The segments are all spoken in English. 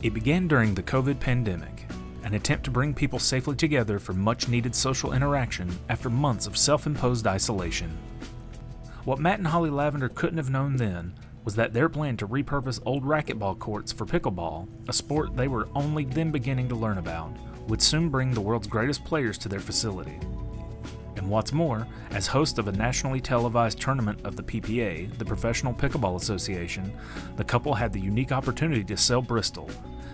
It began during the COVID pandemic, an attempt to bring people safely together for much-needed social interaction after months of self-imposed isolation. What Matt and Holly Lavender couldn't have known then was that their plan to repurpose old racquetball courts for pickleball, a sport they were only then beginning to learn about, would soon bring the world's greatest players to their facility. And what's more, as host of a nationally televised tournament of the PPA, the Professional Pickleball Association, the couple had the unique opportunity to sell Bristol,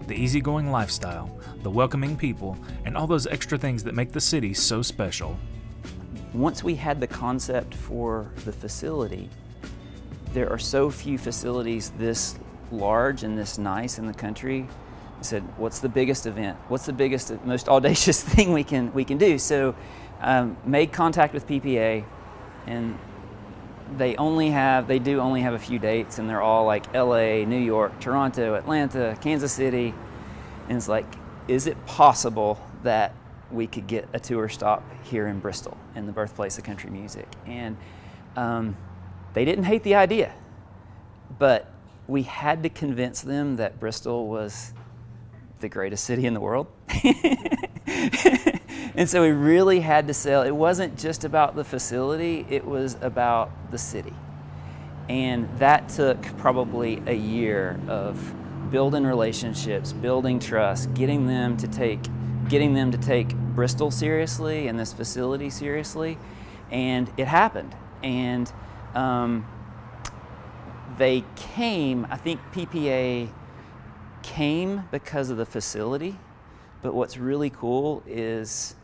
the easygoing lifestyle, the welcoming people, and all those extra things that make the city so special. Once we had the concept for the facility, there are so few facilities this large and this nice in the country. I said, what's the biggest event? What's the biggest, most audacious thing we can do? So made contact with PPA, and they do only have a few dates, and they're all like LA, New York, Toronto, Atlanta, Kansas City. And it's like, is it possible that we could get a tour stop here in Bristol, in the birthplace of country music? And they didn't hate the idea, but we had to convince them that Bristol was the greatest city in the world. And so we really had to sell. It wasn't just about the facility, it was about the city. And that took probably a year of building relationships, building trust, getting them to take Bristol seriously and this facility seriously. And it happened. And they came, I think PPA came because of the facility, but what's really cool is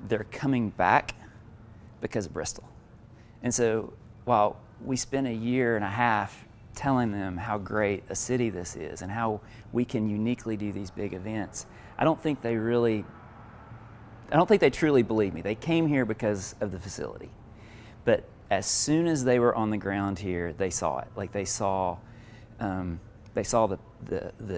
they're coming back because of Bristol. And so while we spent a year and a half telling them how great a city this is and how we can uniquely do these big events, I don't think they truly believe me. They came here because of the facility. But as soon as they were on the ground here, they saw it. Like they saw the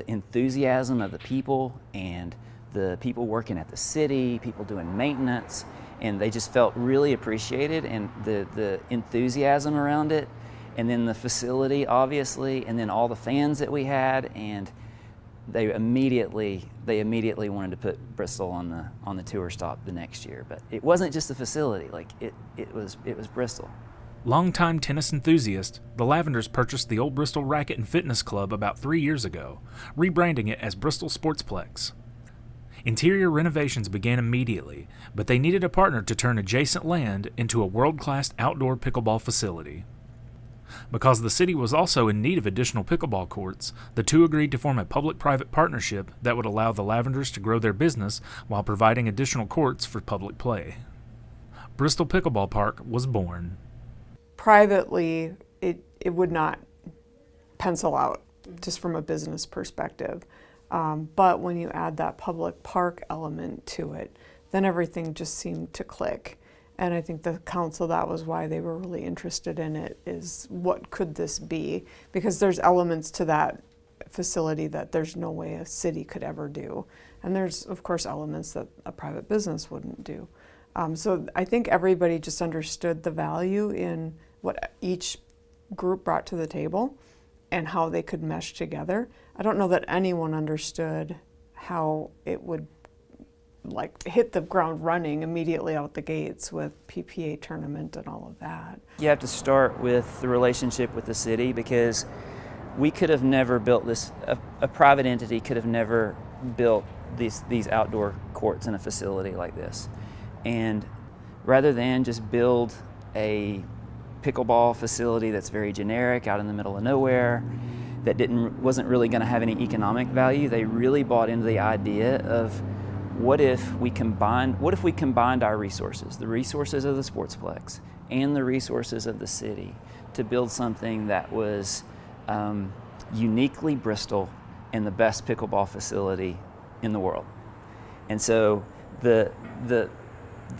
enthusiasm of the people and the people working at the city, people doing maintenance, and they just felt really appreciated, and the enthusiasm around it, and then the facility, obviously, and then all the fans that we had, and they immediately wanted to put Bristol on the tour stop the next year. But it wasn't just the facility, like it was Bristol. Longtime tennis enthusiast, the Lavenders purchased the old Bristol Racket and Fitness Club about 3 years ago, rebranding it as Bristol Sportsplex. Interior renovations began immediately, but they needed a partner to turn adjacent land into a world-class outdoor pickleball facility. Because the city was also in need of additional pickleball courts, the two agreed to form a public-private partnership that would allow the Lavenders to grow their business while providing additional courts for public play. Bristol Pickleball Park was born. Privately, it would not pencil out, just from a business perspective. But when you add that public park element to it, then everything just seemed to click. And I think the council, that was why they were really interested in it, is what could this be? Because there's elements to that facility that there's no way a city could ever do. And there's, of course, elements that a private business wouldn't do. So I think everybody just understood the value in what each group brought to the table and how they could mesh together. I don't know that anyone understood how it would hit the ground running immediately out the gates with PPA tournament and all of that. You have to start with the relationship with the city, because we could have never built this, a private entity could have never built these outdoor courts in a facility like this. And rather than just build a pickleball facility that's very generic out in the middle of nowhere, that wasn't really going to have any economic value, they really bought into the idea of what if we combined our resources, the resources of the Sportsplex and the resources of the city, to build something that was uniquely Bristol and the best pickleball facility in the world. And so the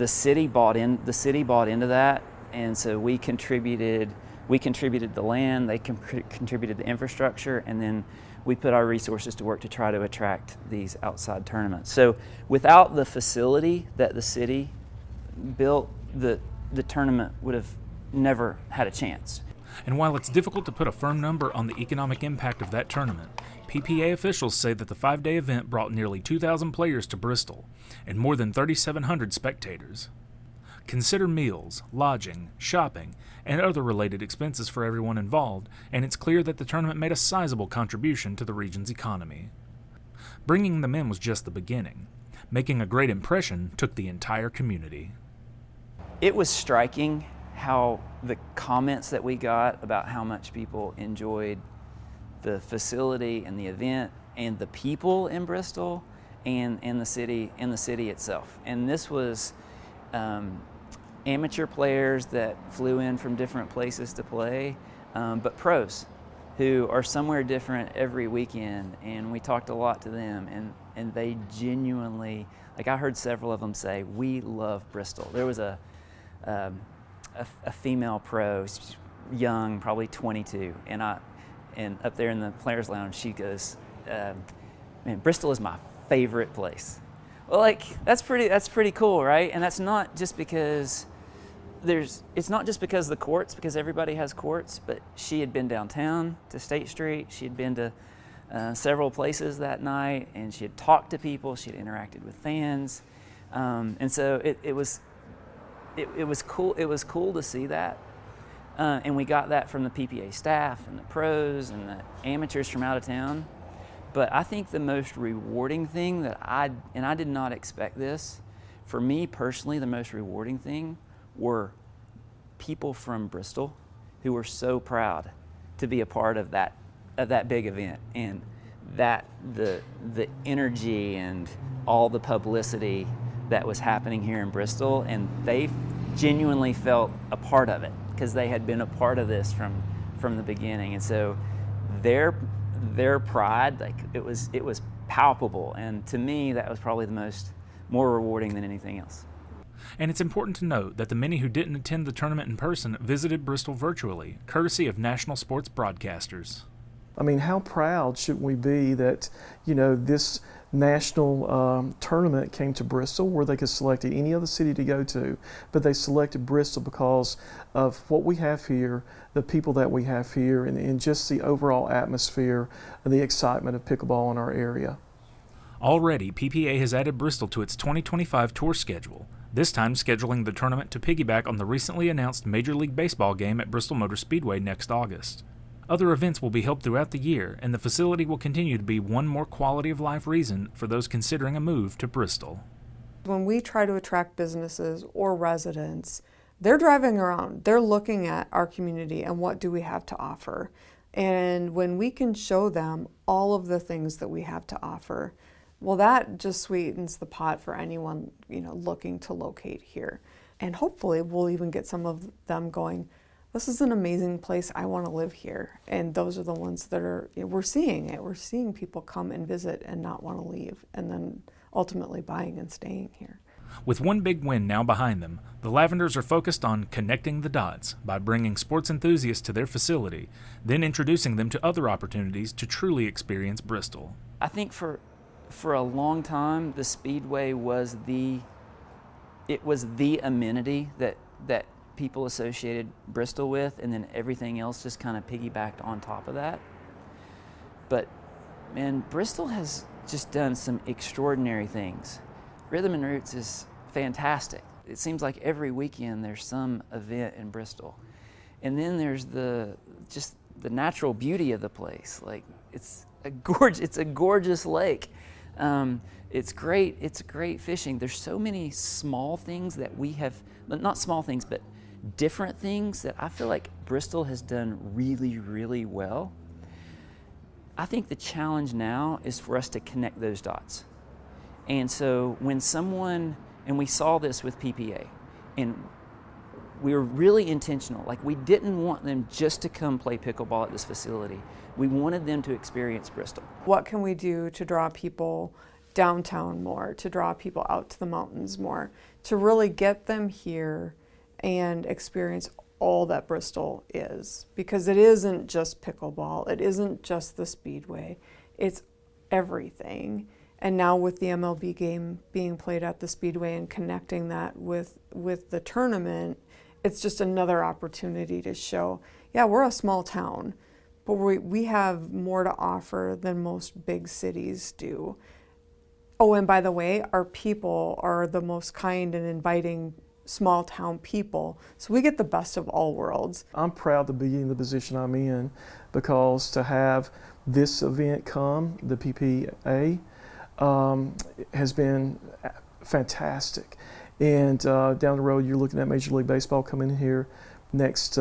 city bought into that, and so we contributed the land, they contributed the infrastructure, and then we put our resources to work to try to attract these outside tournaments. So without the facility that the city built, the tournament would have never had a chance. And while it's difficult to put a firm number on the economic impact of that tournament, PPA officials say that the 5-day event brought nearly 2,000 players to Bristol and more than 3,700 spectators. Consider meals, lodging, shopping, and other related expenses for everyone involved, and it's clear that the tournament made a sizable contribution to the region's economy. Bringing them in was just the beginning. Making a great impression took the entire community. It was striking how the comments that we got about how much people enjoyed the facility and the event and the people in Bristol and the city itself. And this was amateur players that flew in from different places to play, but pros who are somewhere different every weekend, and we talked a lot to them, and they genuinely, like I heard several of them say, we love Bristol. There was a female pro, young, probably 22, and up there in the players' lounge, she goes, "Man, Bristol is my favorite place." Well, like that's pretty cool, right? And that's not just because it's not just because of the courts, because everybody has courts, but she had been downtown to State Street. She had been to several places that night, and she had talked to people. She had interacted with fans, and so it was cool. It was cool to see that, and we got that from the PPA staff and the pros and the amateurs from out of town. But I think the most rewarding thing that I did not expect this, for me personally, the most rewarding thing were people from Bristol who were so proud to be a part of that big event, and that the energy and all the publicity that was happening here in Bristol, and they genuinely felt a part of it because they had been a part of this from the beginning, and so their pride, like it was palpable, and to me that was probably more rewarding than anything else. And it's important to note that the many who didn't attend the tournament in person visited Bristol virtually, courtesy of national sports broadcasters. I mean, how proud should we be that, this national tournament came to Bristol, where they could select any other city to go to, but they selected Bristol because of what we have here, the people that we have here, and just the overall atmosphere and the excitement of pickleball in our area. Already, PPA has added Bristol to its 2025 tour schedule, this time scheduling the tournament to piggyback on the recently announced Major League Baseball game at Bristol Motor Speedway next August. Other events will be held throughout the year, and the facility will continue to be one more quality of life reason for those considering a move to Bristol. When we try to attract businesses or residents, they're driving around, they're looking at our community and what do we have to offer. And when we can show them all of the things that we have to offer, well, that just sweetens the pot for anyone, looking to locate here. And hopefully we'll even get some of them going, this is an amazing place, I want to live here. And those are the ones that we're seeing it. We're seeing people come and visit and not want to leave, and then ultimately buying and staying here. With one big win now behind them, the Lavenders are focused on connecting the dots by bringing sports enthusiasts to their facility, then introducing them to other opportunities to truly experience Bristol. I think for a long time, the Speedway was the amenity that people associated Bristol with, and then everything else just kind of piggybacked on top of that. But man, Bristol has just done some extraordinary things. Rhythm and Roots is fantastic. It seems like every weekend there's some event in Bristol. And then there's the natural beauty of the place. Like it's a gorgeous lake. It's great fishing. There's so many small things that we have, not small things, but different things that I feel like Bristol has done really, really well. I think the challenge now is for us to connect those dots. And so when and we saw this with PPA, and we were really intentional. Like, we didn't want them just to come play pickleball at this facility. We wanted them to experience Bristol. What can we do to draw people downtown more, to draw people out to the mountains more, to really get them here and experience all that Bristol is? Because it isn't just pickleball, it isn't just the Speedway, it's everything. And now with the MLB game being played at the Speedway and connecting that with the tournament, it's just another opportunity to show, yeah, we're a small town, but we have more to offer than most big cities do. Oh, and by the way, our people are the most kind and inviting small town people, so we get the best of all worlds. I'm proud to be in the position I'm in, because to have this event come, the PPA, has been fantastic. And down the road, you're looking at Major League Baseball coming in here next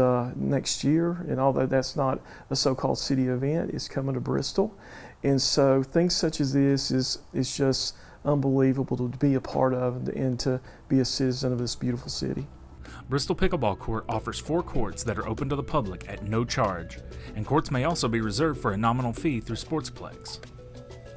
year, and although that's not a so-called city event, it's coming to Bristol. And so things such as this is just unbelievable to be a part of and to be a citizen of this beautiful city. Bristol Pickleball Court offers 4 courts that are open to the public at no charge, and courts may also be reserved for a nominal fee through Sportsplex.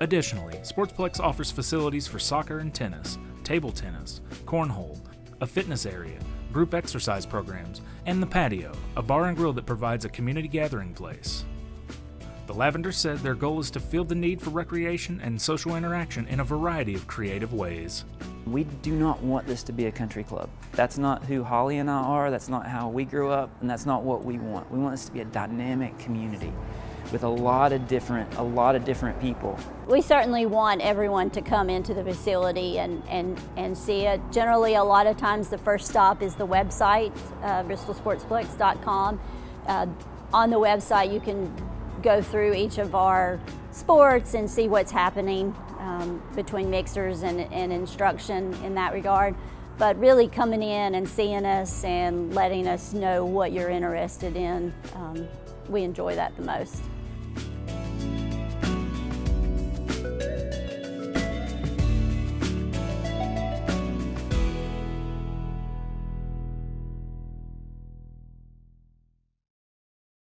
Additionally, Sportsplex offers facilities for soccer and tennis, table tennis, cornhole, a fitness area, group exercise programs, and the patio, a bar and grill that provides a community gathering place. The Lavenders said their goal is to fill the need for recreation and social interaction in a variety of creative ways. We do not want this to be a country club. That's not who Holly and I are, that's not how we grew up, and that's not what we want. We want this to be a dynamic community with a lot of different people. We certainly want everyone to come into the facility and see it. Generally, a lot of times the first stop is the website, bristolsportsplex.com. On the website you can go through each of our sports and see what's happening between mixers and instruction in that regard. But really coming in and seeing us and letting us know what you're interested in, we enjoy that the most.